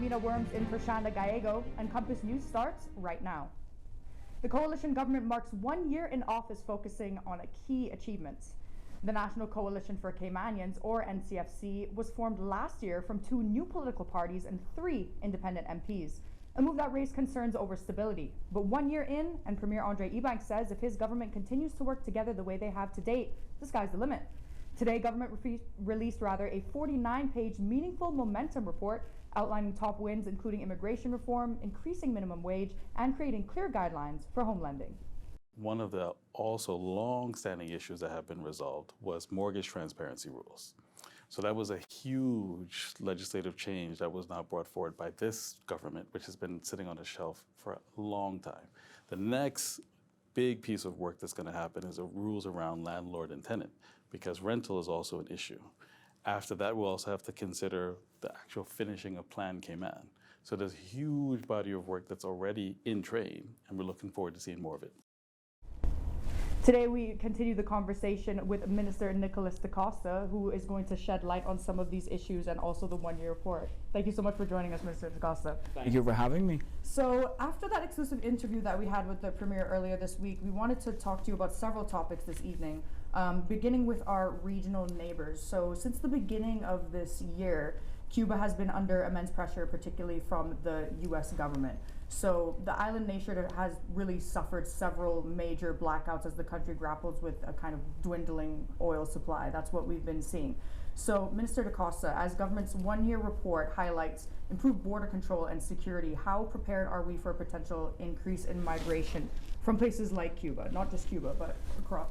Mina Worms in for Shanda Gallego, and Compass News starts right now. The coalition government marks 1 year in office, focusing on key achievements. The National Coalition for Caymanians, or NCFC, was formed last year from 2 new political parties and 3 independent MPs, a move that raised concerns over stability. But 1 year in, and Premier Andre Ebanks says if his government continues to work together the way they have to date, the sky's the limit. Today, government released a 49-page meaningful momentum report outlining top wins, including immigration reform, increasing minimum wage, and creating clear guidelines for home lending. One of the also long-standing issues that have been resolved was mortgage transparency rules. So that was a huge legislative change that was now brought forward by this government, which has been sitting on the shelf for a long time. The next big piece of work that's going to happen is the rules around landlord and tenant, because rental is also an issue. After that, we'll also have to consider the actual finishing of Plan Cayman. So there's a huge body of work that's already in train, and we're looking forward to seeing more of it. Today we continue the conversation with Minister Dosta, who is going to shed light on some of these issues and also the 1 year report. Thank you so much for joining us, Minister Dosta. Thank you for having me. So after that exclusive interview that we had with the Premier earlier this week, we wanted to talk to you about several topics this evening, beginning with our regional neighbors. So since the beginning of this year, Cuba has been under immense pressure, particularly from the U.S. government. So the island nation has really suffered several major blackouts as the country grapples with a kind of dwindling oil supply. That's what we've been seeing. So Minister Dosta, as government's 1 year report highlights improved border control and security, how prepared are we for a potential increase in migration from places like Cuba, not just Cuba, but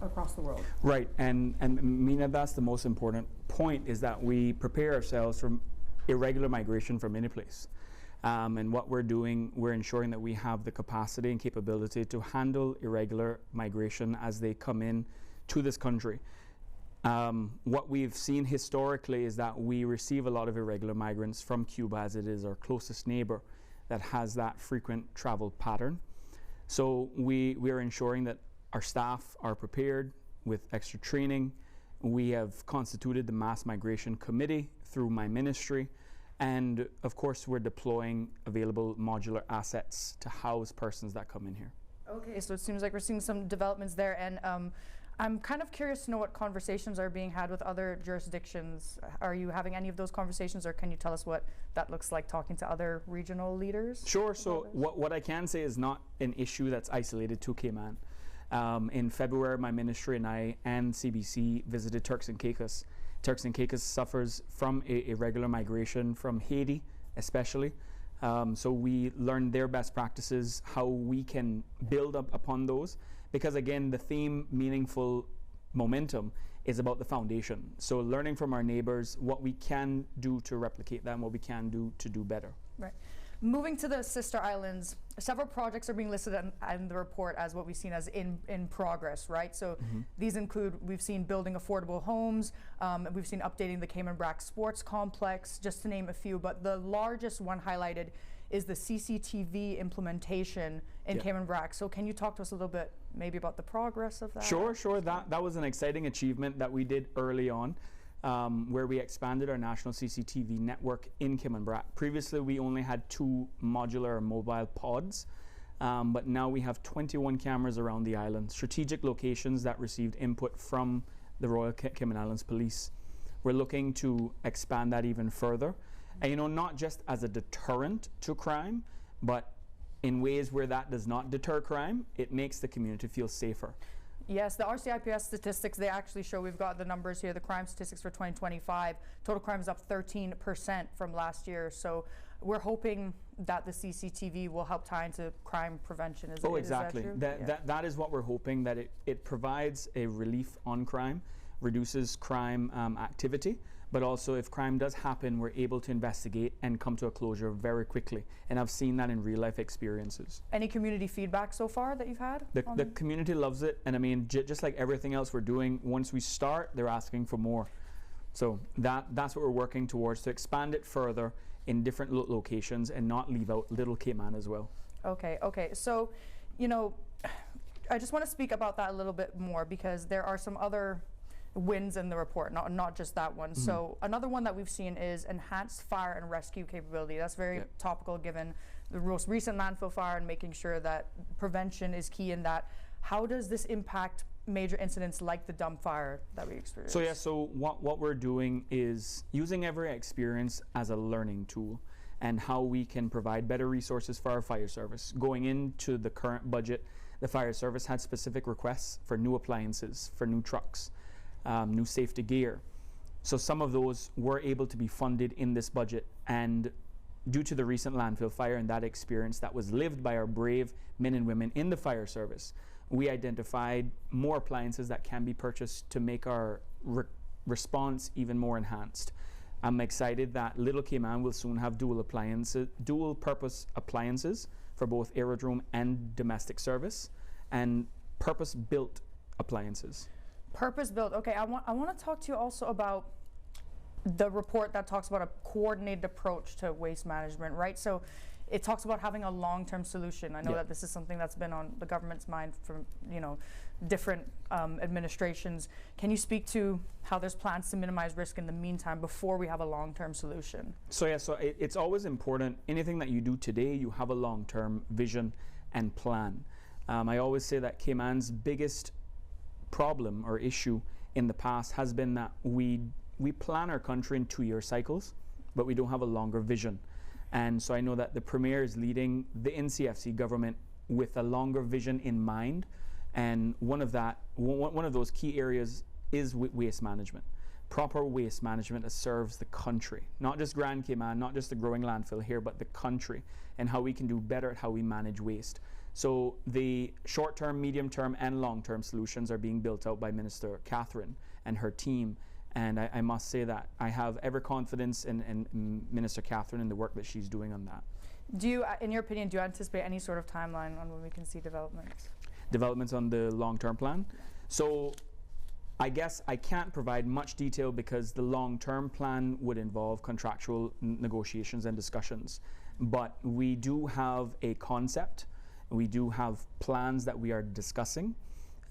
across the world? Right, and Mina, that's the most important point, is that we prepare ourselves from irregular migration from any place. And what we're doing, we're ensuring that we have the capacity and capability to handle irregular migration as they come in to this country. What we've seen historically is that we receive a lot of irregular migrants from Cuba, as it is our closest neighbor that has that frequent travel pattern. So we are ensuring that our staff are prepared with extra training. We have constituted the Mass Migration Committee through my ministry. And of course, we're deploying available modular assets to house persons that come in here. Okay, so it seems like we're seeing some developments there. And I'm kind of curious to know what conversations are being had with other jurisdictions. Are you having any of those conversations, or can you tell us what that looks like talking to other regional leaders? Sure, so what I can say is not an issue that's isolated to Cayman. In February, my ministry and I and CBC visited Turks and Caicos. Turks and Caicos suffers from irregular migration from Haiti, especially. So we learned their best practices, how we can build up upon those, because again, the theme meaningful momentum is about the foundation. So learning from our neighbors what we can do to replicate that and what we can do to do better. Right. Moving to the sister islands, several projects are being listed in the report as what we've seen as in progress, right? So these include, we've seen building affordable homes, we've seen updating the Cayman Brac Sports Complex, just to name a few, but the largest one highlighted is the CCTV implementation in Cayman Brac. So can you talk to us a little bit maybe about the progress of that? Sure. That was an exciting achievement that we did early on. Where we expanded our national CCTV network in Cayman Brac. Previously, we only had 2 modular mobile pods, but now we have 21 cameras around the island, strategic locations that received input from the Royal Cayman Islands Police. We're looking to expand that even further, and not just as a deterrent to crime, but in ways where that does not deter crime, it makes the community feel safer. Yes, the RCIPS statistics, they actually show, we've got the numbers here, the crime statistics for 2025. Total crime is up 13% from last year. So we're hoping that the CCTV will help tie into crime prevention. Exactly. Is that true? That is what we're hoping, that it provides a relief on crime, reduces crime activity, but also if crime does happen, we're able to investigate and come to a closure very quickly. And I've seen that in real life experiences. Any community feedback so far that you've had? The community loves it. And I mean, just like everything else we're doing, once we start, they're asking for more. So that's what we're working towards, to expand it further in different locations and not leave out Little Cayman as well. Okay. So, I just want to speak about that a little bit more, because there are some other wins in the report, not just that one. So another one that we've seen is enhanced fire and rescue capability. That's very topical given the most recent landfill fire and making sure that prevention is key in that. How does this impact major incidents like the dump fire that we experienced? So what we're doing is using every experience as a learning tool, and how we can provide better resources for our fire service. Going into the current budget, the fire service had specific requests for new appliances, for new trucks, new safety gear. So some of those were able to be funded in this budget, and due to the recent landfill fire and that experience that was lived by our brave men and women in the fire service, we identified more appliances that can be purchased to make our response even more enhanced. I'm excited that Little Cayman will soon have dual purpose appliances for both aerodrome and domestic service, and purpose-built appliances. Purpose-built. Okay, I want to talk to you also about the report that talks about a coordinated approach to waste management, right? So it talks about having a long-term solution. I know that this is something that's been on the government's mind from different administrations. Can you speak to how there's plans to minimize risk in the meantime before we have a long-term solution? So it's always important, anything that you do today, you have a long-term vision and plan. I always say that Cayman's biggest problem or issue in the past has been that we plan our country in 2-year cycles, but we don't have a longer vision. And so I know that the Premier is leading the NCFC government with a longer vision in mind, and one of those key areas is waste management. Proper waste management that serves the country, not just Grand Cayman, not just the growing landfill here, but the country, and how we can do better at how we manage waste. So the short-term, medium-term, and long-term solutions are being built out by Minister Catherine and her team. And I must say that I have every confidence in Minister Catherine and the work that she's doing on that. Do you, in your opinion, do you anticipate any sort of timeline on when we can see developments? Developments on the long-term plan? So I guess I can't provide much detail because the long-term plan would involve contractual negotiations and discussions. But we do have a concept. We do have plans that we are discussing.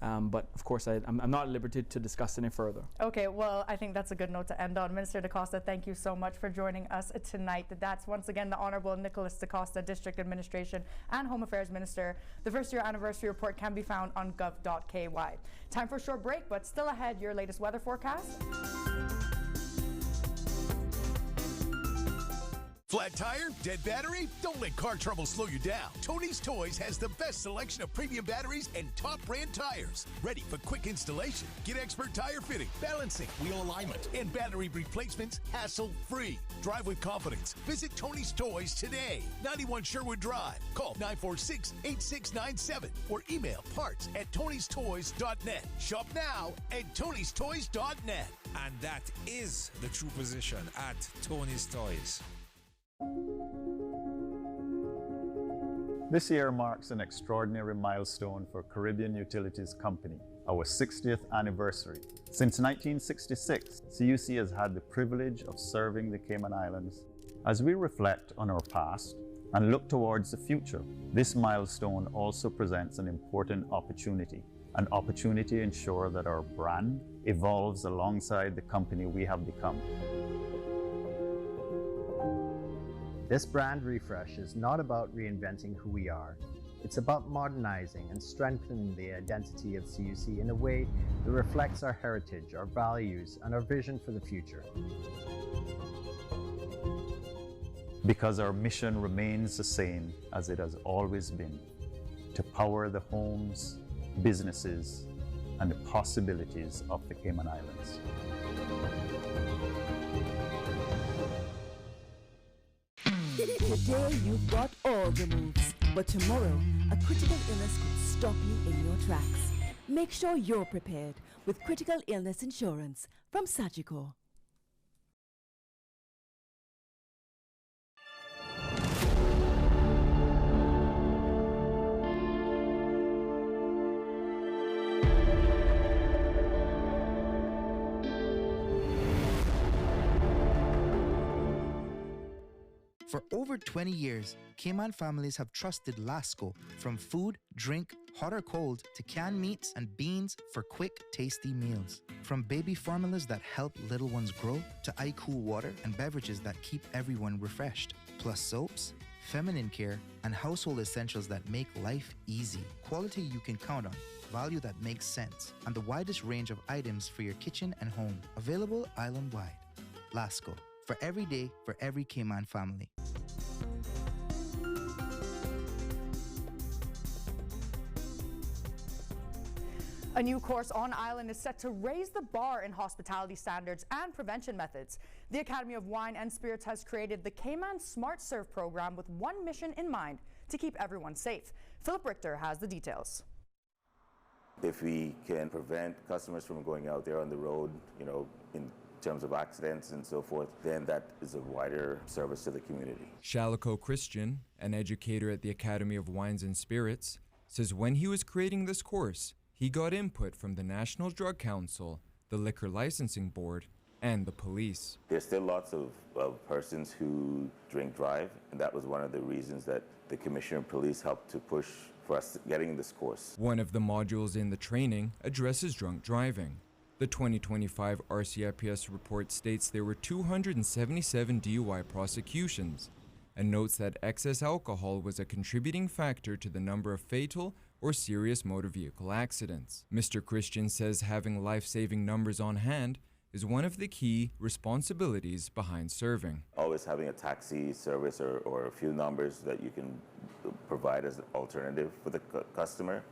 But of course, I'm not at liberty to discuss any further. Okay, well, I think that's a good note to end on. Minister Dosta, thank you so much for joining us tonight. That's once again the Honorable Nicholas Dosta, District Administration and Home Affairs Minister. The first-year anniversary report can be found on gov.ky. Time for a short break, but still ahead, your latest weather forecast. Flat tire? Dead battery? Don't let car trouble slow you down. Tony's Toys has the best selection of premium batteries and top brand tires. Ready for quick installation. Get expert tire fitting, balancing, wheel alignment, and battery replacements hassle-free. Drive with confidence. Visit Tony's Toys today. 91 Sherwood Drive. Call 946-8697 or email parts@tonystoys.net. Shop now at tonystoys.net. And that is the true position at Tony's Toys. This year marks an extraordinary milestone for Caribbean Utilities Company, our 60th anniversary. Since 1966, CUC has had the privilege of serving the Cayman Islands. As we reflect on our past and look towards the future, this milestone also presents an important opportunity, an opportunity to ensure that our brand evolves alongside the company we have become. This brand refresh is not about reinventing who we are. It's about modernizing and strengthening the identity of CUC in a way that reflects our heritage, our values, and our vision for the future. Because our mission remains the same as it has always been, to power the homes, businesses, and the possibilities of the Cayman Islands. Today you've got all the moves, but tomorrow a critical illness could stop you in your tracks. Make sure you're prepared with critical illness insurance from Sagicor. For over 20 years, Cayman families have trusted Lasco. From food, drink, hot or cold, to canned meats and beans for quick, tasty meals. From baby formulas that help little ones grow, to iCool water and beverages that keep everyone refreshed. Plus soaps, feminine care, and household essentials that make life easy. Quality you can count on, value that makes sense, and the widest range of items for your kitchen and home. Available island-wide. Lasco. For every day, for every Cayman family. A new course on island is set to raise the bar in hospitality standards and prevention methods. The Academy of Wine and Spirits has created the Cayman Smart Serve program with one mission in mind: to keep everyone safe. Philip Richter has the details. If we can prevent customers from going out there on the road, in terms of accidents and so forth, then that is a wider service to the community. Shalico Christian, an educator at the Academy of Wines and Spirits, says when he was creating this course, he got input from the National Drug Council, the Liquor Licensing Board, and the police. There's still lots of persons who drink drive, and that was one of the reasons that the Commissioner of Police helped to push for us getting this course. One of the modules in the training addresses drunk driving. The 2025 RCIPS report states there were 277 DUI prosecutions and notes that excess alcohol was a contributing factor to the number of fatal or serious motor vehicle accidents. Mr. Christian says having life-saving numbers on hand is one of the key responsibilities behind serving. Always having a taxi service or a few numbers that you can provide as an alternative for the customer.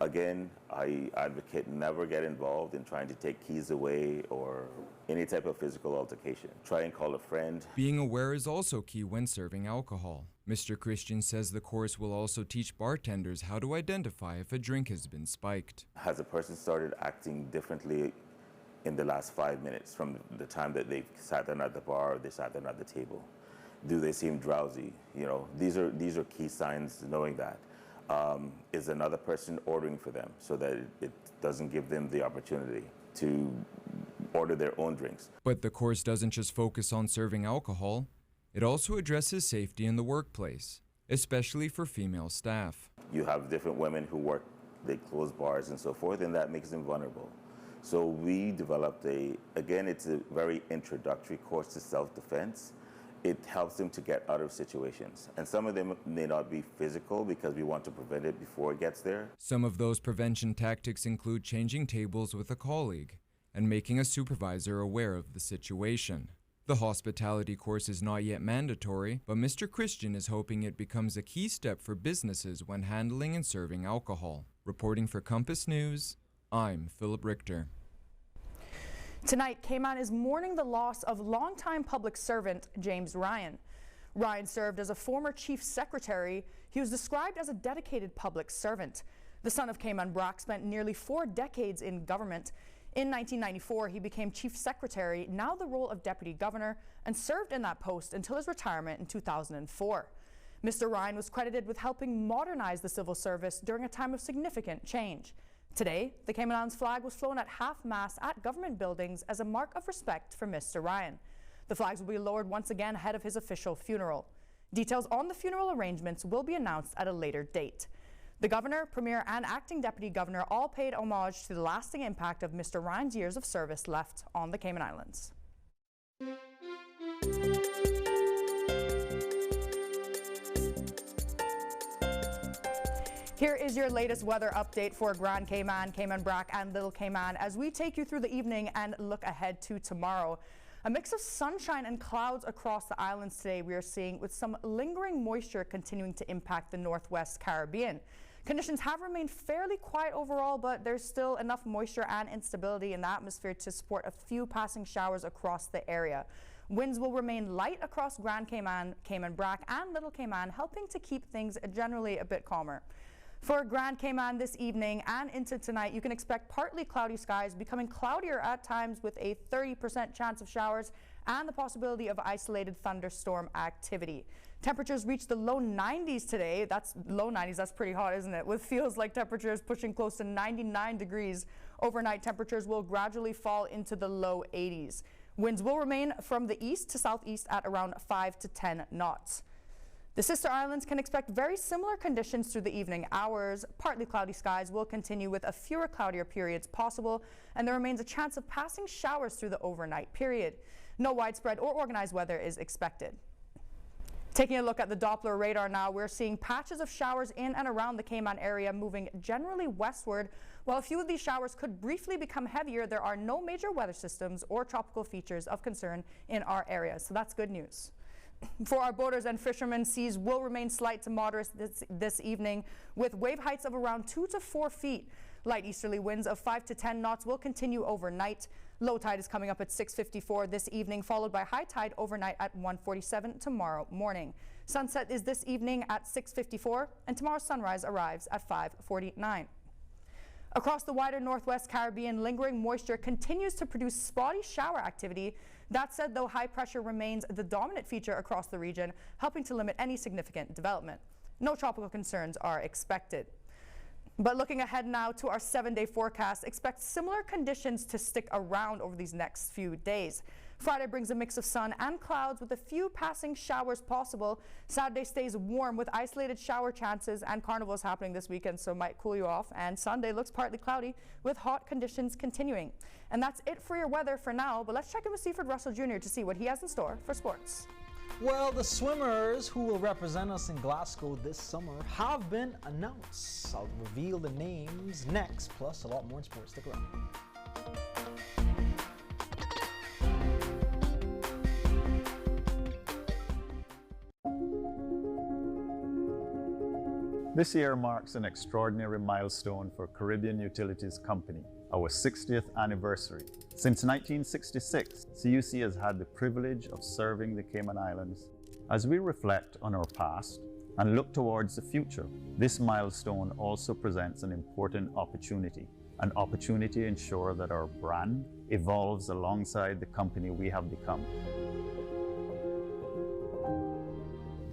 Again, I advocate never get involved in trying to take keys away or any type of physical altercation. Try and call a friend. Being aware is also key when serving alcohol. Mr. Christian says the course will also teach bartenders how to identify if a drink has been spiked. Has a person started acting differently in the last 5 minutes from the time that they sat down at the bar or they sat down at the table? Do they seem drowsy? These are key signs knowing that. Is another person ordering for them so that it doesn't give them the opportunity to order their own drinks. But the course doesn't just focus on serving alcohol. It also addresses safety in the workplace, especially for female staff. You have different women who work, they close bars and so forth, and that makes them vulnerable. So we developed it's a very introductory course to self-defense. It helps them to get out of situations. And some of them may not be physical because we want to prevent it before it gets there. Some of those prevention tactics include changing tables with a colleague and making a supervisor aware of the situation. The hospitality course is not yet mandatory, but Mr. Christian is hoping it becomes a key step for businesses when handling and serving alcohol. Reporting for Compass News, I'm Philip Richter. Tonight, Cayman is mourning the loss of longtime public servant James Ryan. Ryan served as a former chief secretary. He was described as a dedicated public servant. The son of Cayman Brac spent nearly 4 decades in government. In 1994, he became chief secretary, now the role of deputy governor, and served in that post until his retirement in 2004. Mr. Ryan was credited with helping modernize the civil service during a time of significant change. Today, the Cayman Islands flag was flown at half-mast at government buildings as a mark of respect for Mr. Ryan. The flags will be lowered once again ahead of his official funeral. Details on the funeral arrangements will be announced at a later date. The governor, premier, and acting deputy governor all paid homage to the lasting impact of Mr. Ryan's years of service left on the Cayman Islands. Here is your latest weather update for Grand Cayman, Cayman Brac, and Little Cayman as we take you through the evening and look ahead to tomorrow. A mix of sunshine and clouds across the islands today we are seeing, with some lingering moisture continuing to impact the Northwest Caribbean. Conditions have remained fairly quiet overall, but there's still enough moisture and instability in the atmosphere to support a few passing showers across the area. Winds will remain light across Grand Cayman, Cayman Brac, and Little Cayman, helping to keep things generally a bit calmer. For Grand Cayman this evening and into tonight, you can expect partly cloudy skies, becoming cloudier at times with a 30% chance of showers and the possibility of isolated thunderstorm activity. Temperatures reach the low 90s today. That's low 90s, that's pretty hot, isn't it? With feels like temperatures pushing close to 99 degrees. Overnight temperatures will gradually fall into the low 80s. Winds will remain from the east to southeast at around 5 to 10 knots. The sister islands can expect very similar conditions through the evening hours. Partly cloudy skies will continue with a fewer cloudier periods possible, and there remains a chance of passing showers through the overnight period. No widespread or organized weather is expected. Taking a look at the Doppler radar now, we're seeing patches of showers in and around the Cayman area moving generally westward. While a few of these showers could briefly become heavier, there are no major weather systems or tropical features of concern in our area, so that's good news. For our boaters and fishermen, seas will remain slight to moderate this evening with wave heights of around 2 to 4 feet. Light easterly winds of 5 to 10 knots will continue overnight. Low tide is coming up at 6:54 this evening, followed by high tide overnight at 1:47 tomorrow morning. Sunset is this evening at 6:54, and tomorrow's sunrise arrives at 5:49. Across the wider Northwest Caribbean, lingering moisture continues to produce spotty shower activity. That said, though, high pressure remains the dominant feature across the region, helping to limit any significant development. No tropical concerns are expected. But looking ahead now to our 7-day forecast, expect similar conditions to stick around over these next few days. Friday brings a mix of sun and clouds with a few passing showers possible. Saturday stays warm with isolated shower chances, and carnivals happening this weekend, so might cool you off. And Sunday looks partly cloudy with hot conditions continuing. And that's it for your weather for now, but let's check in with Seaford Russell Jr. to see what he has in store for sports. Well, the swimmers who will represent us in Glasgow this summer have been announced. I'll reveal the names next, plus a lot more in sports. Stick around. This year marks an extraordinary milestone for Caribbean Utilities Company, our 60th anniversary. Since 1966, CUC has had the privilege of serving the Cayman Islands. As we reflect on our past and look towards the future, this milestone also presents an important opportunity to ensure that our brand evolves alongside the company we have become.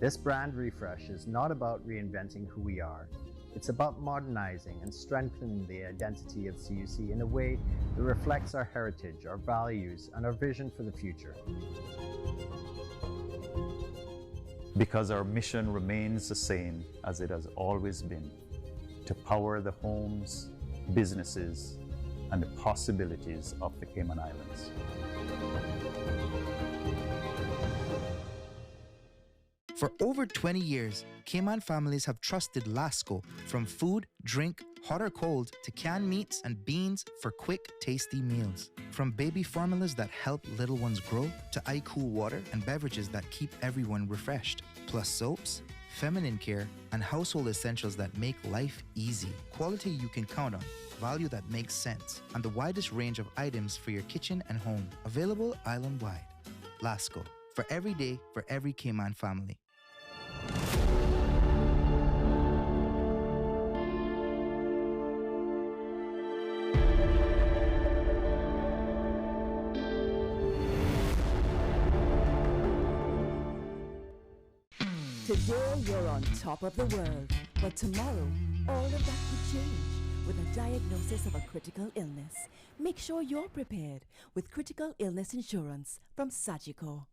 This brand refresh is not about reinventing who we are. It's about modernizing and strengthening the identity of CUC in a way that reflects our heritage, our values, and our vision for the future. Because our mission remains the same as it has always been, to power the homes, businesses, and the possibilities of the Cayman Islands. For over 20 years, Cayman families have trusted Lasco. From food, drink, hot or cold, to canned meats and beans for quick, tasty meals. From baby formulas that help little ones grow, to iCool water and beverages that keep everyone refreshed. Plus soaps, feminine care, and household essentials that make life easy. Quality you can count on, value that makes sense, and the widest range of items for your kitchen and home. Available island-wide. Lasco, for every day, for every Cayman family. Today you're on top of the world, but tomorrow all of that could change with a diagnosis of a critical illness. Make sure you're prepared with critical illness insurance from Sagicor.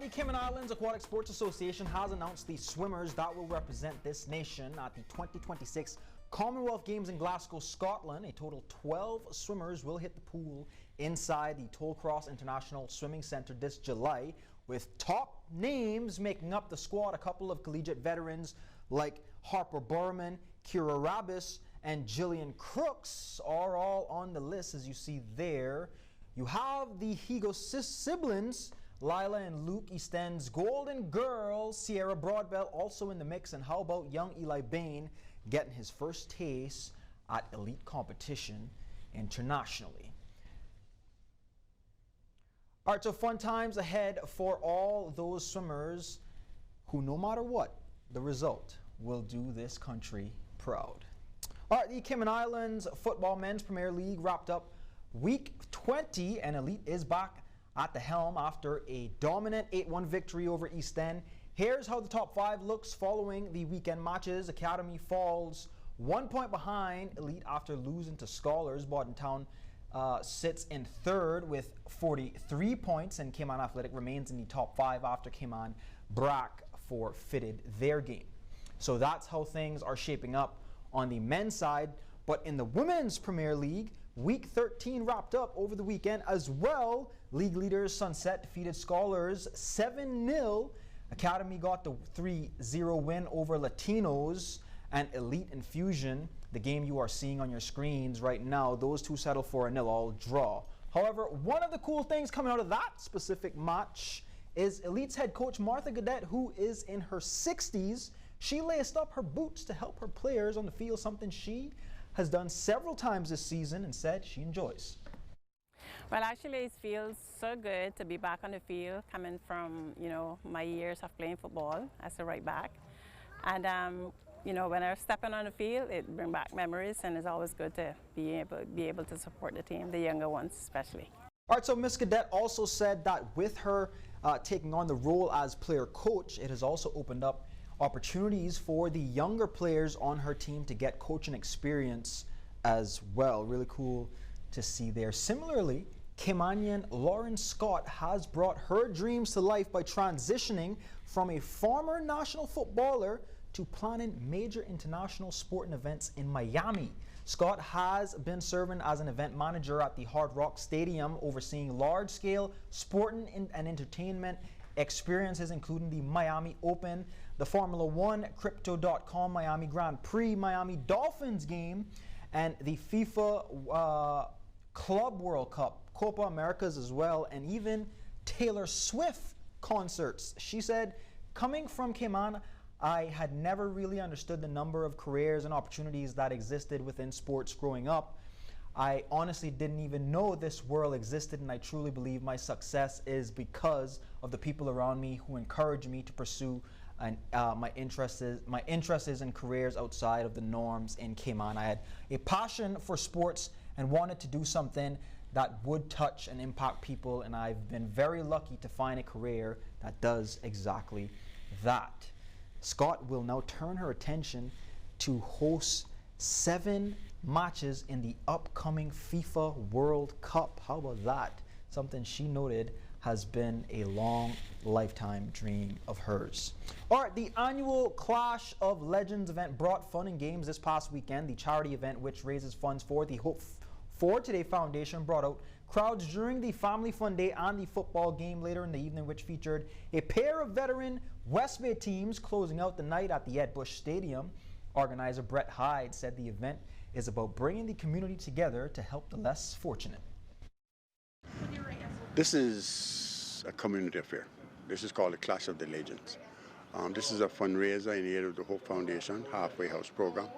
The Cayman Islands Aquatic Sports Association has announced the swimmers that will represent this nation at the 2026 Commonwealth Games in Glasgow, Scotland. A total 12 swimmers will hit the pool inside the Tollcross International Swimming Centre this July, with top names making up the squad. A couple of collegiate veterans like Harper Berman, Kira Rabis, and Jillian Crooks are all on the list, as you see there. You have the Higo siblings, Lila and Luke Eastend's Golden Girls, Sierra Broadbell also in the mix, and how about young Eli Bain, getting his first taste at elite competition internationally. All right, so fun times ahead for all those swimmers who, no matter what the result, will do this country proud. All right, the Cayman Islands Football Men's Premier League wrapped up week 20, and Elite is back at the helm after a dominant 8-1 victory over East End. Here's how the top 5 looks following the weekend matches. Academy falls 1 point behind Elite after losing to Scholars. Bordentown sits in third with 43 points, and Cayman Athletic remains in the top 5 after Cayman Brac forfeited their game. So that's how things are shaping up on the men's side. But in the Women's Premier League, Week 13 wrapped up over the weekend as well. League leaders Sunset defeated Scholars 7-0. Academy got the 3-0 win over Latinos, and Elite and Fusion, the game you are seeing on your screens right now, those two settled for a 0-0 draw. However, one of the cool things coming out of that specific match is Elite's head coach Martha Gadet, who is in her 60s. She laced up her boots to help her players on the field, something she has done several times this season and said she enjoys. Well, actually, it feels so good to be back on the field, coming from, my years of playing football as a right back. And, when I'm stepping on the field, it brings back memories, and it's always good to be able to support the team, the younger ones especially. All right, so Ms. Cadet also said that with her taking on the role as player coach, it has also opened up opportunities for the younger players on her team to get coaching experience as well. Really cool to see there. Similarly, Caymanian Lauren Scott has brought her dreams to life by transitioning from a former national footballer to planning major international sporting events in Miami. Scott has been serving as an event manager at the Hard Rock Stadium, overseeing large-scale sporting and entertainment experiences, including the Miami Open, the Formula One, Crypto.com Miami Grand Prix, Miami Dolphins game, and the FIFA Club World Cup, Copa Americas as well, and even Taylor Swift concerts. She said, coming from Cayman, I had never really understood the number of careers and opportunities that existed within sports growing up. I honestly didn't even know this world existed, and I truly believe my success is because of the people around me who encourage me to pursue my interests in careers outside of the norms in Cayman. I had a passion for sports and wanted to do something that would touch and impact people, and I've been very lucky to find a career that does exactly that. Scott will now turn her attention to host 7 matches in the upcoming FIFA World Cup. How about that? Something she noted has been a long lifetime dream of hers. All right, the annual Clash of Legends event brought fun and games this past weekend. The charity event, which raises funds for the Hope for Today Foundation, brought out crowds during the Family Fun Day and the football game later in the evening, which featured a pair of veteran West Bay teams closing out the night at the Ed Bush Stadium. Organizer Brett Hyde said the event is about bringing the community together to help the less fortunate. This is a community affair. This is called the Clash of the Legends. This is a fundraiser in aid of the Hope Foundation Halfway House program,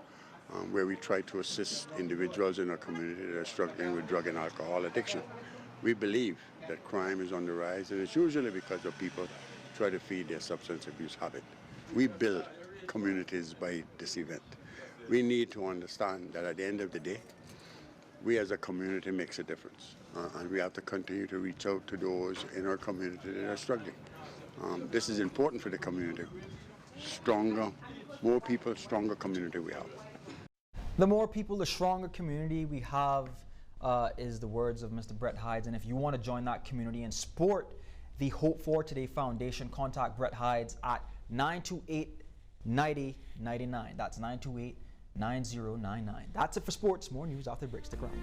where we try to assist individuals in our community that are struggling with drug and alcohol addiction. We believe that crime is on the rise, and it's usually because of people try to feed their substance abuse habit. We build communities by this event. We need to understand that at the end of the day, we as a community makes a difference, and we have to continue to reach out to those in our community that are struggling. This is important for the community. Stronger, more people, stronger community we have. The more people, the stronger community we have, is the words of Mr. Brett Hydes. And if you want to join that community and support the Hope for Today Foundation, contact Brett Hydes at 928-9099. That's 928-9099. That's it for sports. More news after the break. Stick around.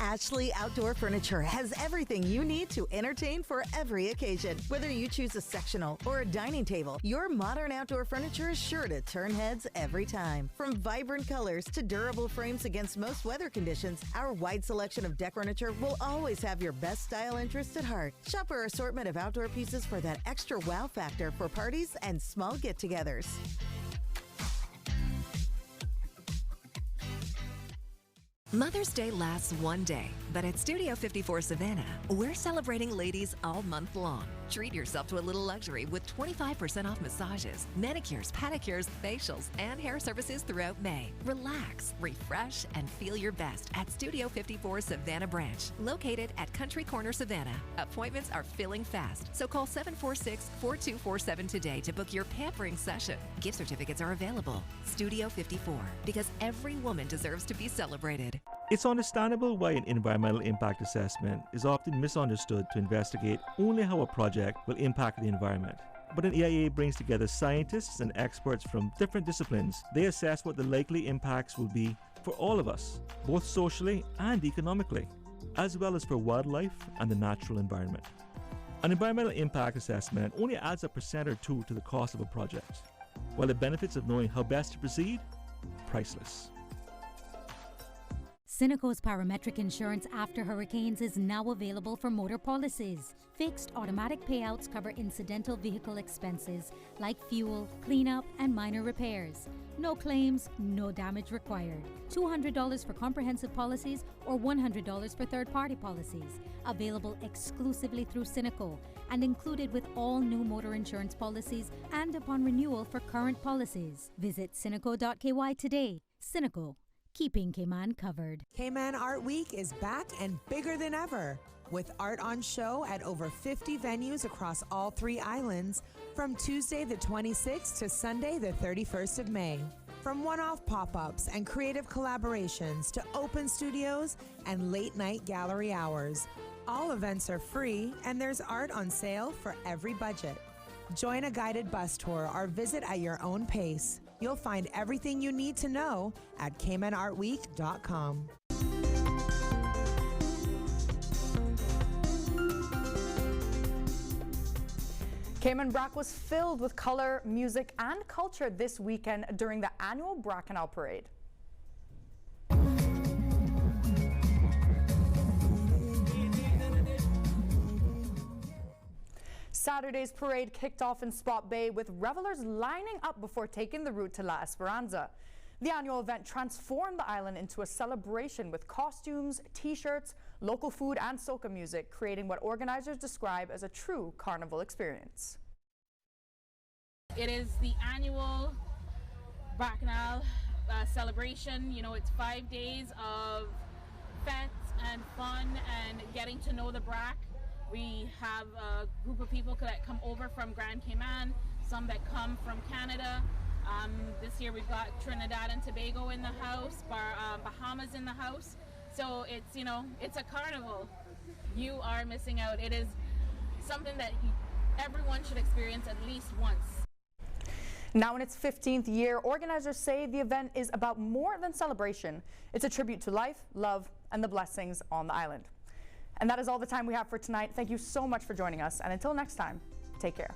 Ashley Outdoor Furniture has everything you need to entertain for every occasion. Whether you choose a sectional or a dining table, your modern outdoor furniture is sure to turn heads every time. From vibrant colors to durable frames against most weather conditions, our wide selection of deck furniture will always have your best style interest at heart. Shop our assortment of outdoor pieces for that extra wow factor for parties and small get-togethers. Mother's Day lasts one day, but at Studio 54 Savannah, we're celebrating ladies all month long. Treat yourself to a little luxury with 25% off massages, manicures, pedicures, facials, and hair services throughout May. Relax, refresh, and feel your best at Studio 54 Savannah Branch, located at Country Corner, Savannah. Appointments are filling fast, so call 746-4247 today to book your pampering session. Gift certificates are available. Studio 54, because every woman deserves to be celebrated. It's understandable why an environmental impact assessment is often misunderstood to investigate only how a project will impact the environment. But an EIA brings together scientists and experts from different disciplines. They assess what the likely impacts will be for all of us, both socially and economically, as well as for wildlife and the natural environment. An environmental impact assessment only adds a % or 2 to the cost of a project, while the benefits of knowing how best to proceed, priceless. Cineco's parametric insurance after hurricanes is now available for motor policies. Fixed automatic payouts cover incidental vehicle expenses like fuel, cleanup, and minor repairs. No claims, no damage required. $200 for comprehensive policies or $100 for third-party policies. Available exclusively through Cineco and included with all new motor insurance policies and upon renewal for current policies. Visit cineco.ky today. Cineco, keeping Cayman covered. Cayman Art Week is back and bigger than ever, with art on show at over 50 venues across all 3 islands from Tuesday the 26th to Sunday the 31st of May. From one-off pop-ups and creative collaborations to open studios and late-night gallery hours, all events are free and there's art on sale for every budget. Join a guided bus tour or visit at your own pace. You'll find everything you need to know at CaymanArtWeek.com. Cayman Brac was filled with color, music, and culture this weekend during the annual Braccanal Parade. Saturday's parade kicked off in Spot Bay with revelers lining up before taking the route to La Esperanza. The annual event transformed the island into a celebration with costumes, t-shirts, local food, and soca music, creating what organizers describe as a true carnival experience. It is the annual Braccanal celebration. You know, it's 5 days of fetes and fun and getting to know the Brac. We have a group of people that come over from Grand Cayman, some that come from Canada. This year we've got Trinidad and Tobago in the house, Bahamas in the house. So it's, you know, it's a carnival. You are missing out. It is something that everyone should experience at least once. Now in its 15th year, organizers say the event is about more than celebration. It's a tribute to life, love, and the blessings on the island. And that is all the time we have for tonight. Thank you so much for joining us. And until next time, take care.